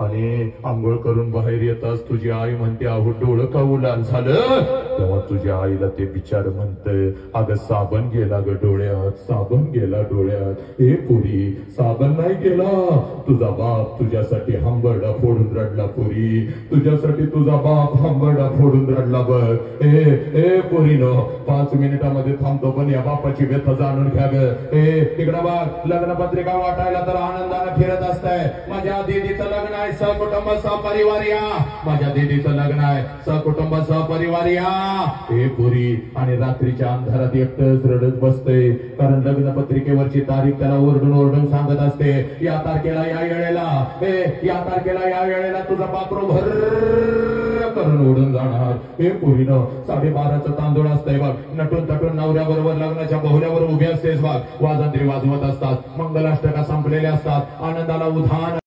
आणि आंघोळ करून बाहेर येताच तुझी आई म्हणते अहो डोळं का उलाल झालं. तेव्हा तुझ्या आईला ते बिचार म्हणतंय अगं साबण गेला ग डोळ्यात, साबण गेला डोळ्यात. ए पुरी साबण नाही गेला, तुझा बाप तुझ्यासाठी हंबरडा फोडून रडला पुरी, तुझ्यासाठी तुझा बाप हंबरडा फोडून रडला बघ. ए पुरीनो 5 मिनिटामध्ये थांबतो पण या बापाची व्यथा जाणून घ्या ग. तिकडं बघ लग्नपत्रिका वाटायला तर आनंदाने फिरत असतंय. माझ्या दीदीचं लग्न आहे, सहकुटुंब सहपरिवार या. माझ्या दीदीचं लग्न आहे, सहकुटुंब सहपरिवार या. हे पुरी आणि रात्रीच्या अंधारात एकटंच रडत बसते, कारण लग्नपत्रिकेवरची तारीख त्याला ओरडून ओरडून सांगत असते या तारखेला या वेळेला, या तारखेला या वेळेला तुझा पाखरू भर करून उडून जाणार. हे पुरीनं 12:30चं तांदूळ असतंय बघ, नटून तटून नवऱ्या बरोबर लग्नाच्या बहुल्यावर उभी असतेस बघ. वाजंत्री वाजवत असतात, मंगलाष्टका संपलेले असतात, आनंदाला उधाण